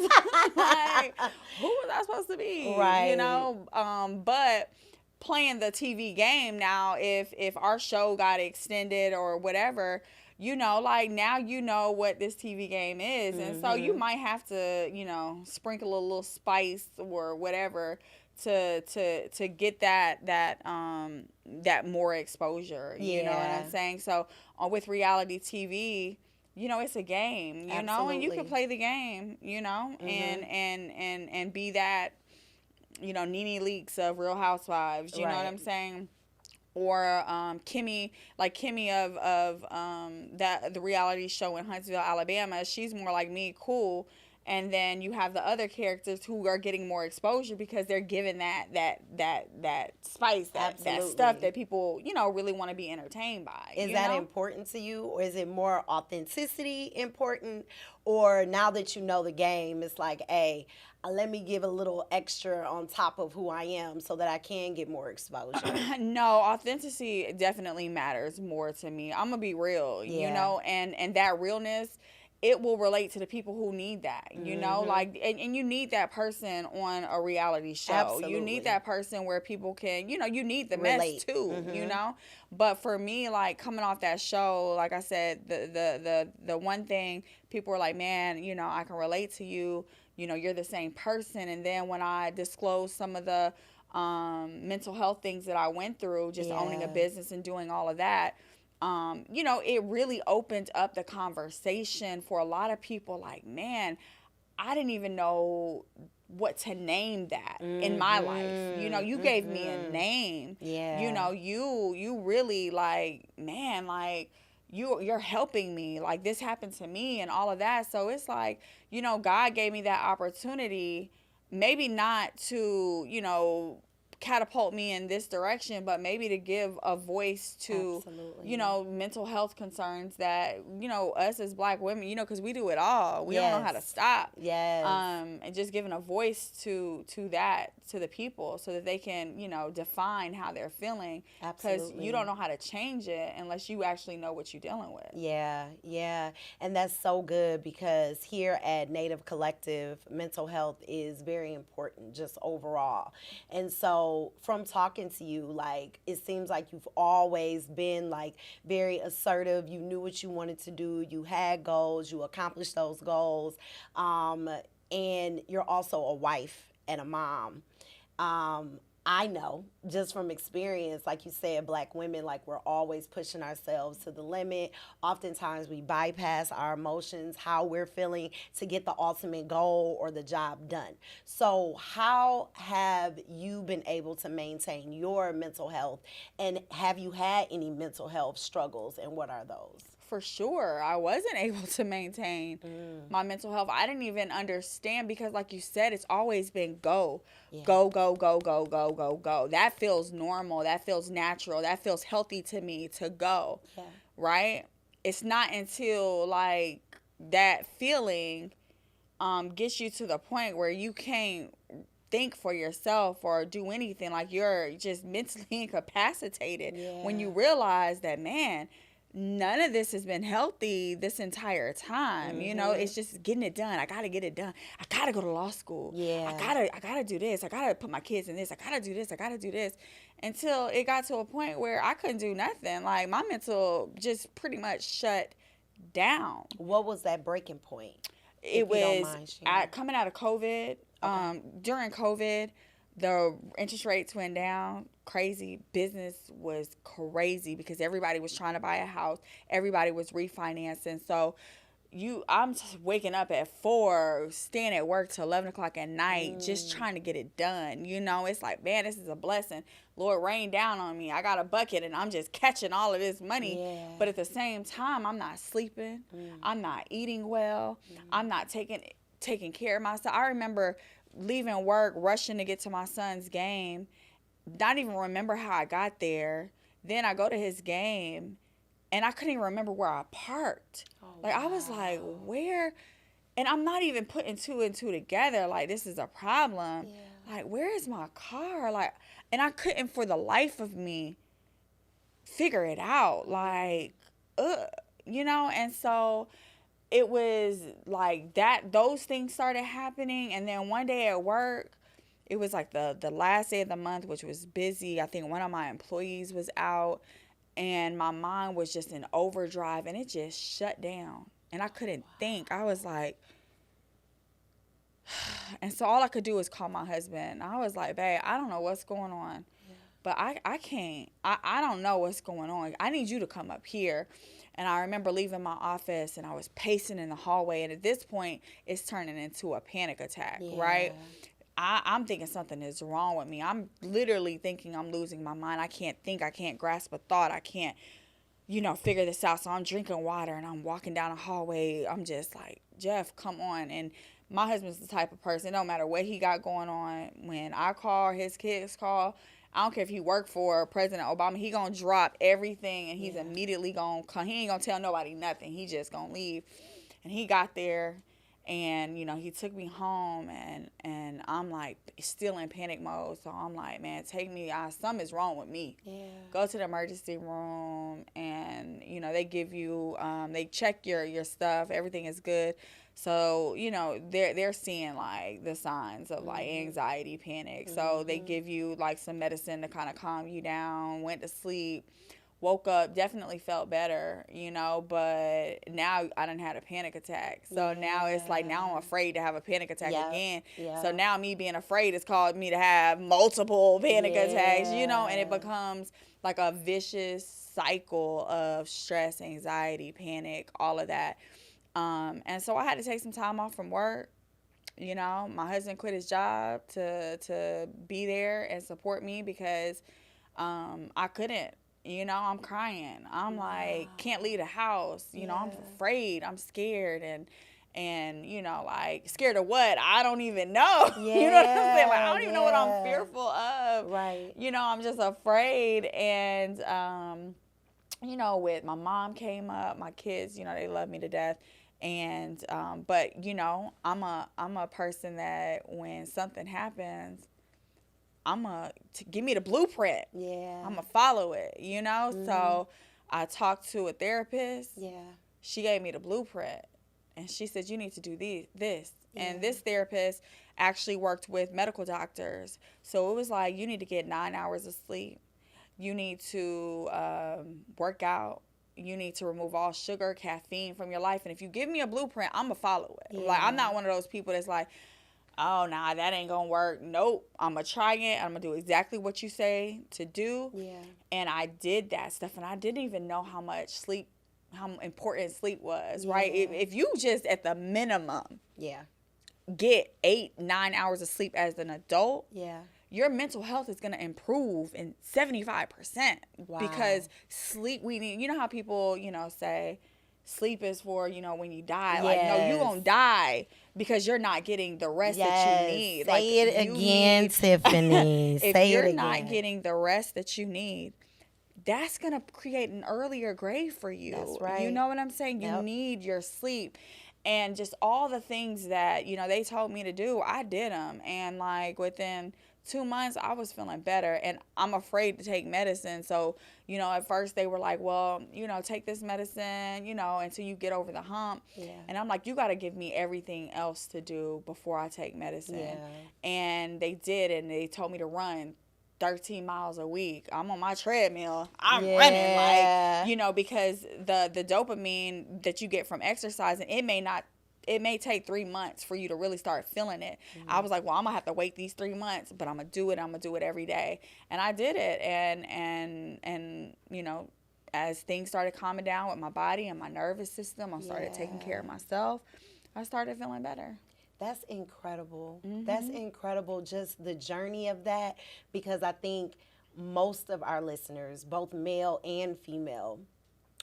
Like, who was I supposed to be?
Right.
But playing the TV game now, if our show got extended or whatever, like now what this TV game is. And so you might have to, sprinkle a little spice or whatever to get that more exposure. You know what
Yeah.
I'm saying? So with reality TV, it's a game, and you
Absolutely.
can play the game, and be that, Nene Leakes of Real Housewives, you know what
Right.
I'm saying? Or Kimmy of the reality show in Huntsville, Alabama. She's more like me, cool. And then you have the other characters who are getting more exposure because they're given that spice, that
Absolutely.
stuff that people, really want to be entertained by.
Is
you
that
know?
important to you, or is it more authenticity important? Or now that you know the game, it's like, hey, let me give a little extra on top of who I am so that I can get more exposure.
No, authenticity definitely matters more to me. I'm gonna be real,
Yeah.
and that realness, it will relate to the people who need that, like, and you need that person on a reality show. You
Absolutely.
need that person where people can, you need the
Relate.
mess too, But for me, like, coming off that show, like I said, the one thing people were like, man, I can relate to you. You're the same person. And then when I disclosed some of the mental health things that I went through, just owning a
Yeah.
business and doing all of that, it really opened up the conversation for a lot of people. Like, man, I didn't even know what to name that in my life. You gave me a name.
Yeah.
You really, like, man, like, you're helping me. Like, this happened to me and all of that. So it's like, God gave me that opportunity, maybe not to, catapult me in this direction, but maybe to give a voice to,
Absolutely.
mental health concerns that, us as Black women, because we do it all. We don't know how to
Yes.
stop.
Yes.
And just giving a voice to that, to the people, so that they can, define how they're feeling. Because
Absolutely.
you don't know how to change it unless you actually know what you're dealing with.
Yeah, yeah. And that's so good, because here at Native Collective, mental health is very important just overall. And so from talking to you, like, it seems like you've always been, like, very assertive. You knew what you wanted to do. You had goals. You accomplished those goals. And you're also a wife and a mom. I know just from experience, like you said, Black women, like, we're always pushing ourselves to the limit. Oftentimes we bypass our emotions, how we're feeling, to get the ultimate goal or the job done. So how have you been able to maintain your mental health, and have you had any mental health struggles, and what are those?
For sure, I wasn't able to maintain my mental health. I didn't even understand, because, like you said, it's always been go.
Yeah.
Go, go, go, go, go, go, go. That feels normal. That feels natural. That feels healthy to me, to go.
Yeah.
Right? It's not until, like, that feeling gets you to the point where you can't think for yourself or do anything. Like, you're just mentally incapacitated when you realize that, man, none of this has been healthy this entire time. It's just getting it done. I gotta get it done. I gotta go to law school.
Yeah.
I gotta do this. I gotta put my kids in this. I gotta do this. I gotta do this. Until it got to a point where I couldn't do nothing. Like, my mental just pretty much shut down.
What was that breaking point?
It
If you don't
was
mind sharing.
coming out of COVID. During COVID, the interest rates went down crazy. Business was crazy because everybody was trying to buy a house. Everybody was refinancing. So I'm just waking up at 4, staying at work till 11 o'clock at night, just trying to get it done. It's like, man, this is a blessing. Lord, rain down on me. I got a bucket and I'm just catching all of this money.
Yeah.
But at the same time, I'm not sleeping. I'm not eating well. I'm not taking care of myself. I remember leaving work, rushing to get to my son's game, not even remember how I got there. Then I go to his game and I couldn't even remember where I parked. I was like, where? And I'm not even putting 2 and 2 together. Like, this is a problem. Yeah. Like, where is my car? And I couldn't for the life of me figure it out. Like, and so it was like that. Those things started happening. And then one day at work, it was like the last day of the month, which was busy. I think one of my employees was out. And my mind was just in overdrive, and it just shut down. And I couldn't think. I was like, and so all I could do was call my husband. I was like, babe, I don't know what's going on, but I can't. I don't know what's going on. I need you to come up here. And I remember leaving my office, and I was pacing in the hallway. And at this point, it's turning into a panic attack, right? I'm thinking something is wrong with me. I'm literally thinking I'm losing my mind. I can't think. I can't grasp a thought. I can't, figure this out. So I'm drinking water and I'm walking down a hallway. I'm just like, Jeff, come on. And my husband's the type of person, no matter what he got going on, when I call, his kids call, I don't care if he worked for President Obama, he going to drop everything and he's immediately going to come. He ain't going to tell nobody nothing. He just going to leave. And he got there. And, he took me home, and I'm, like, still in panic mode. So I'm like, man, take me. Something's wrong with me. Yeah. Go to the emergency room, and, they give you, they check your stuff. Everything is good. So, they're seeing, like, the signs of, like, anxiety, panic. So they give you, like, some medicine to kind of calm you down, went to sleep. Woke up, definitely felt better, but now I done had a panic attack. So now it's like, now I'm afraid to have a panic attack again. Yeah. So now me being afraid has caused me to have multiple panic attacks, and it becomes like a vicious cycle of stress, anxiety, panic, all of that. And so I had to take some time off from work. My husband quit his job to be there and support me because I couldn't. I'm crying. I'm like, can't leave the house. I'm afraid. I'm scared. And like, scared of what? I don't even know. Yeah, you know what I'm saying? Like, I don't even know what I'm fearful of. Right. I'm just afraid. And, with my mom came up, my kids, they love me to death. And, but, I'm a person that when something happens, give me the blueprint. Yeah. I'm going to follow it, So I talked to a therapist. Yeah. She gave me the blueprint. And she said, you need to do this. Yeah. And this therapist actually worked with medical doctors. So it was like, you need to get 9 hours of sleep. You need to work out. You need to remove all sugar, caffeine from your life. And if you give me a blueprint, I'm going to follow it. Yeah. Like, I'm not one of those people that's like, oh, nah, that ain't going to work. Nope. I'm going to try it. I'm going to do exactly what you say to do. Yeah. And I did that stuff, and I didn't even know how important sleep was, right? If you just at the minimum get 8-9 hours of sleep as an adult, your mental health is going to improve in 75%. Wow. Because sleep, we need, how people, say, sleep is for, when you die. Yes. Like, no, you gonna die because you're not getting the rest that you need.
Say it again, Tiffani.
If you're not getting the rest that you need, that's going to create an earlier grave for you. That's right. You know what I'm saying? You need your sleep. And just all the things that, they told me to do, I did them. And, like, within 2 months, I was feeling better, and I'm afraid to take medicine. So, at first they were like, well, take this medicine, until you get over the hump. Yeah. And I'm like, you got to give me everything else to do before I take medicine. Yeah. And they did, and they told me to run 13 miles a week. I'm on my treadmill. I'm running, like, because the dopamine that you get from exercising, it may not it may take 3 months for you to really start feeling it. I was like, well, I'm gonna have to wait these 3 months, but I'm gonna do it every day. And I did it. And you know, as things started calming down with my body and my nervous system, I started taking care of myself. I started feeling better.
That's incredible. That's incredible, just the journey of that, because I think most of our listeners, both male and female,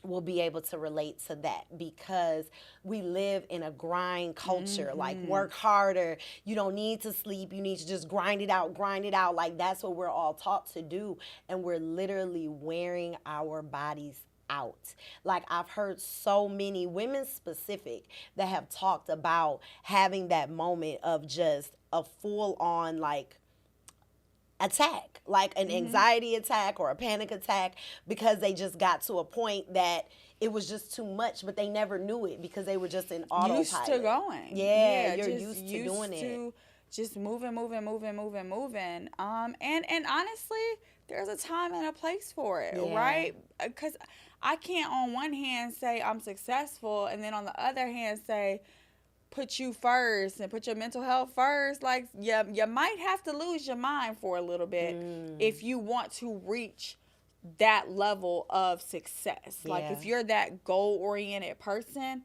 will be able to relate to that, because we live in a grind culture. Like, work harder, you don't need to sleep, you need to just grind it out. Like, that's what we're all taught to do, and we're literally wearing our bodies out. Like, I've heard so many women specific that have talked about having that moment of just a full on, like, attack, like an anxiety attack or a panic attack, because they just got to a point that it was just too much, but they never knew it because they were just in autopilot.
Used to going.
Yeah, you're used to doing it.
Just moving. And honestly, there's a time and a place for it, right? Because I can't on one hand say I'm successful and then on the other hand say put you first and put your mental health first. Like, you might have to lose your mind for a little bit if you want to reach that level of success. Like, if you're that goal-oriented person,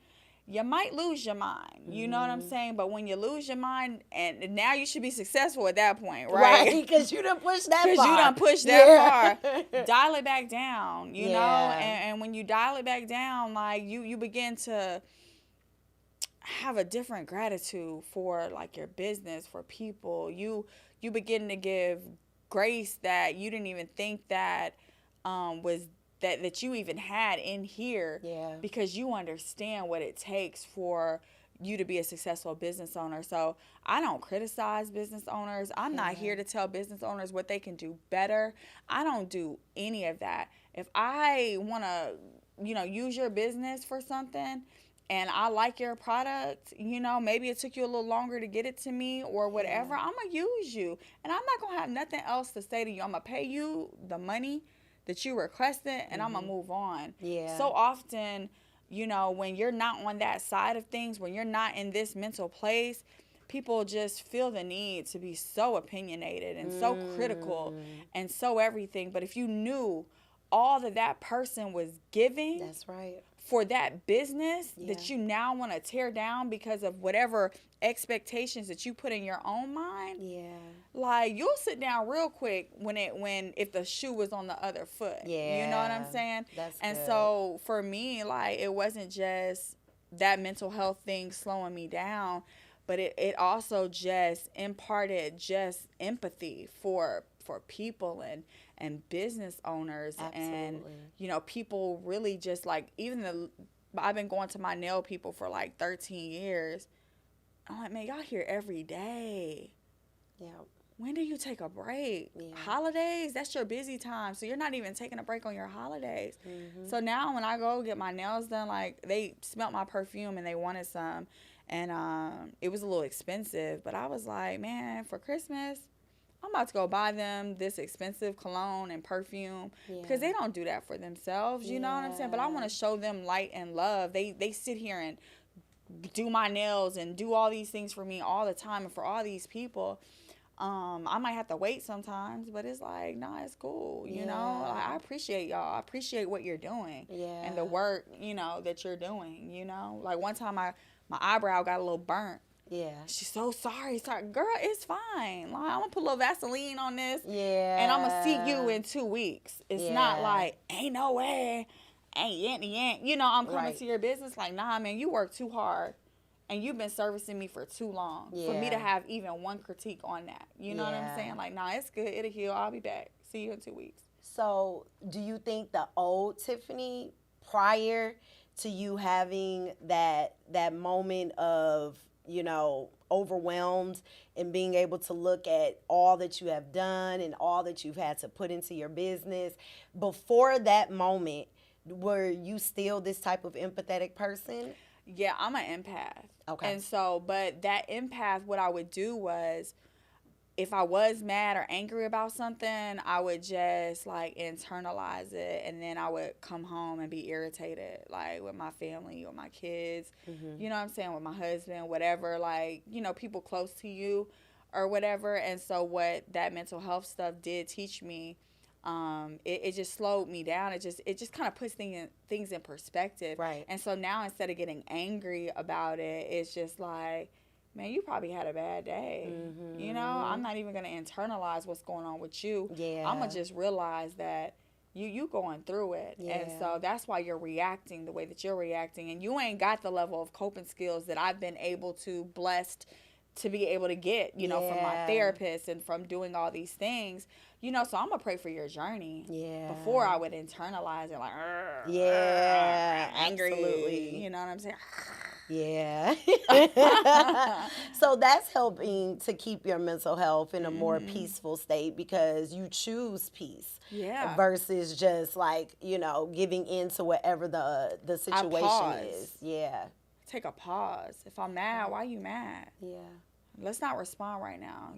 you might lose your mind. You know what I'm saying? But when you lose your mind, and now you should be successful at that point, right?
Because you done pushed that far.
Because you done pushed that far. Dial it back down, you know? And when you dial it back down, like, you begin to have a different gratitude for, like, your business, for people. You begin to give grace that you didn't even think that was that you even had in here, because you understand what it takes for you to be a successful business owner. So I don't criticize business owners. I'm not here to tell business owners what they can do better. I don't do any of that. If I want to, you know, use your business for something and I like your product, you know, maybe it took you a little longer to get it to me or whatever, I'm going to use you. And I'm not going to have nothing else to say to you. I'm going to pay you the money that you requested, and I'm going to move on. So often, you know, when you're not on that side of things, when you're not in this mental place, people just feel the need to be so opinionated and so critical and so everything. But if you knew all that person was giving,
that's right,
for that business that you now want to tear down because of whatever expectations that you put in your own mind, like, you'll sit down real quick if the shoe was on the other foot. You know what I'm saying?
That's
and
good.
So for me, like, it wasn't just that mental health thing slowing me down, but it also just imparted just empathy for people and business owners. And, you know, people really just, like, I've been going to my nail people for like 13 years. I'm like, man, y'all here every day. When do you take a break? Holidays, that's your busy time. So you're not even taking a break on your holidays. So now when I go get my nails done, like, they smelled my perfume and they wanted some. And it was a little expensive. But I was like, man, for Christmas, I'm about to go buy them this expensive cologne and perfume, because they don't do that for themselves. You know what I'm saying? But I want to show them light and love. They sit here and do my nails and do all these things for me all the time, and for all these people. I might have to wait sometimes, but it's like, nah, it's cool. You know, like, I appreciate y'all. I appreciate what you're doing and the work, you know, that you're doing, you know. Like, one time my eyebrow got a little burnt. She's so sorry. Girl, it's fine. Like, I'm going to put a little Vaseline on this. And I'm going to see you in 2 weeks. It's not like, ain't no way. Ain't. You know, I'm coming to your business. Like, nah, man, you work too hard. And you've been servicing me for too long for me to have even one critique on that. You know what I'm saying? Like, nah, it's good. It'll heal. I'll be back. See you in 2 weeks.
So do you think the old Tiffani, prior to you having that moment of, you know, overwhelmed and being able to look at all that you have done and all that you've had to put into your business, before that moment, were you still this type of empathetic person?
Yeah, I'm an empath.
Okay.
And so, but that empath, what I would do was, if I was mad or angry about something, I would just like internalize it, and then I would come home and be irritated, like with my family or my kids, you know what I'm saying, with my husband, whatever, like, you know, people close to you or whatever. And so what that mental health stuff did teach me, it just slowed me down. It just kind of puts things in perspective.
Right.
And so now, instead of getting angry about it, it's just like, man, you probably had a bad day. You know, I'm not even going to internalize what's going on with you.
Yeah.
I'm going to just realize that you going through it.
Yeah.
And so that's why you're reacting the way that you're reacting. And you ain't got the level of coping skills that I've been blessed to be able to get, you know, from my therapist and from doing all these things. You know, so I'm going to pray for your journey.
Yeah.
Before I would internalize it, like, angry.
Absolutely.
You know what I'm saying?
Yeah. So that's helping to keep your mental health in a more peaceful state, because you choose peace.
Yeah.
Versus just like, you know, giving in to whatever the situation is. Yeah.
Take a pause. If I'm mad, why you mad?
Yeah.
Let's not respond right now.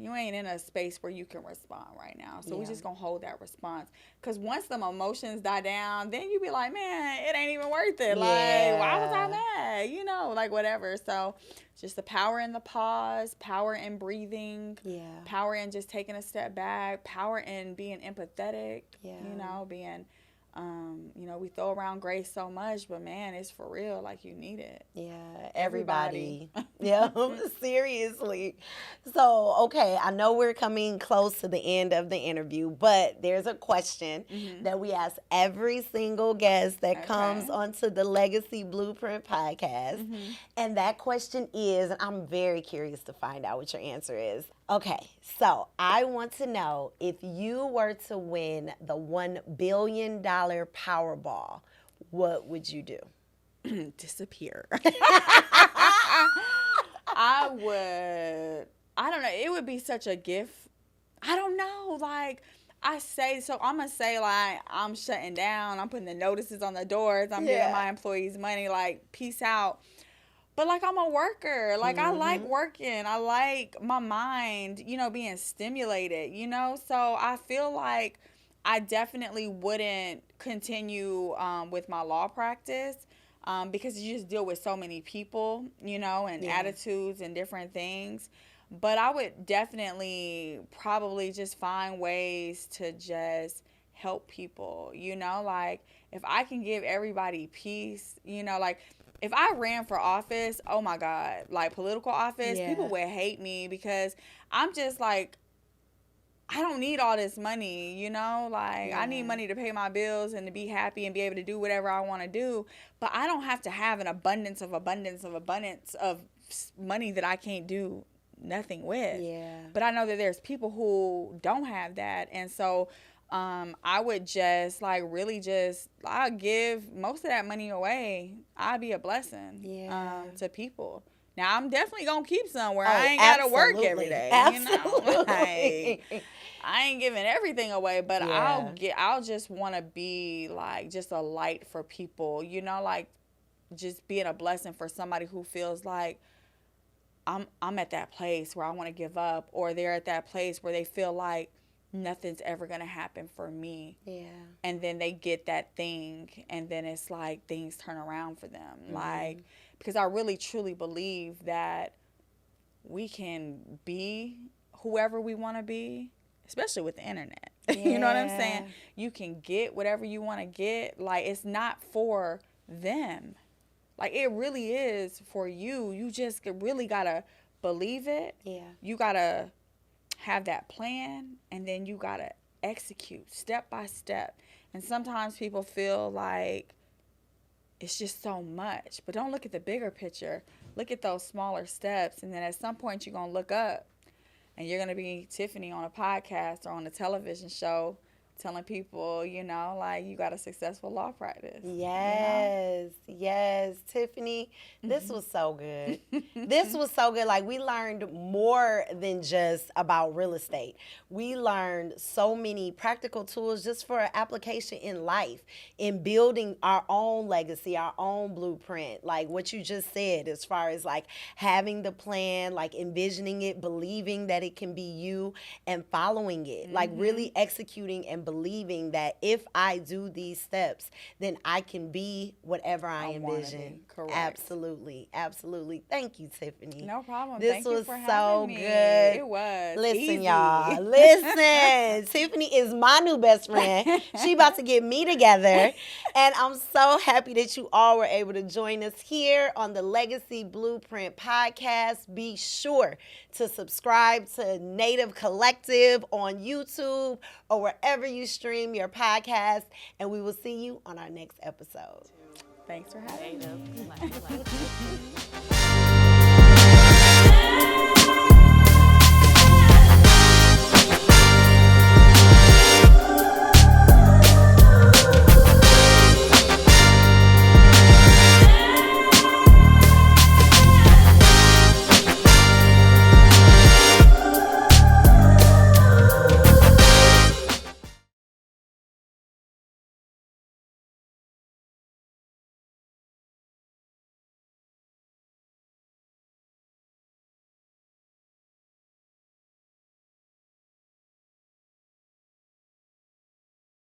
You ain't in a space where you can respond right now. So we're just going to hold that response. Because once them emotions die down, then you be like, man, it ain't even worth it. Like, why was I mad? You know, like whatever. So just the power in the pause, power in breathing, power in just taking a step back, power in being empathetic, you know, being... you know, we throw around grace so much, but man, it's for real. Like, you need it.
Yeah, everybody. Yeah, seriously. So, okay, I know we're coming close to the end of the interview, but there's a question that we ask every single guest that comes onto the Legacy Blueprint podcast. And that question is, and I'm very curious to find out what your answer is. Okay, so I want to know, if you were to win the $1 billion Powerball, what would you do?
Disappear. I don't know. It would be such a gift. I don't know. Like, I'm going to say, like, I'm shutting down. I'm putting the notices on the doors. I'm giving my employees money. Like, peace out. But, like, I'm a worker. Like, I like working. I like my mind, you know, being stimulated, you know. So I feel like I definitely wouldn't continue with my law practice because you just deal with so many people, you know, and attitudes and different things. But I would definitely probably just find ways to just help people, you know. Like, if I can give everybody peace, you know, like, if I ran for office, oh my God, like political office, people would hate me because I'm just like, I don't need all this money, you know? Like, I need money to pay my bills and to be happy and be able to do whatever I want to do. But I don't have to have an abundance of money that I can't do nothing with. Yeah. But I know that there's people who don't have that. And so I would just like really just, I'll give most of that money away. I'll be a blessing to people. Now, I'm definitely going to keep some where I ain't got to work every day.
Absolutely.
You know? Like, I ain't giving everything away, but I'll just want to be like just a light for people, you know, like just being a blessing for somebody who feels like I'm at that place where I want to give up, or they're at that place where they feel like nothing's ever going to happen for me. Yeah. And then they get that thing, and then it's like things turn around for them. Mm-hmm. Like, because I really truly believe that we can be whoever we want to be, especially with the internet. Yeah. You know what I'm saying? You can get whatever you want to get. Like, it's not for them. Like, it really is for you. You just really got to believe it. Yeah. You got to have that plan, and then you got to execute step by step. And sometimes people feel like it's just so much. But don't look at the bigger picture. Look at those smaller steps. And then at some point, you're going to look up, and you're going to be Tiffani on a podcast or on a television show telling people, you know, like, you got a successful law practice.
Yes, yes. Tiffani, this was so good. This was so good. Like, we learned more than just about real estate. We learned so many practical tools just for application in life, in building our own legacy, our own blueprint. Like what you just said, as far as like having the plan, like envisioning it, believing that it can be you, and following it. Like really executing and believing that if I do these steps, then I can be whatever I
wanna
envision.
be. Correct.
Absolutely, absolutely. Thank you, Tiffani.
No problem.
This
Thank
was
you for
so
having me.
good.
It was.
Listen,
easy.
y'all. Listen. Tiffani is my new best friend. She about to get me together. And I'm so happy that you all were able to join us here on the Legacy Blueprint podcast. Be sure to subscribe to Native Collective on YouTube or wherever you stream your podcast. And we will see you on our next episode.
Thanks for having me.
Native Collective.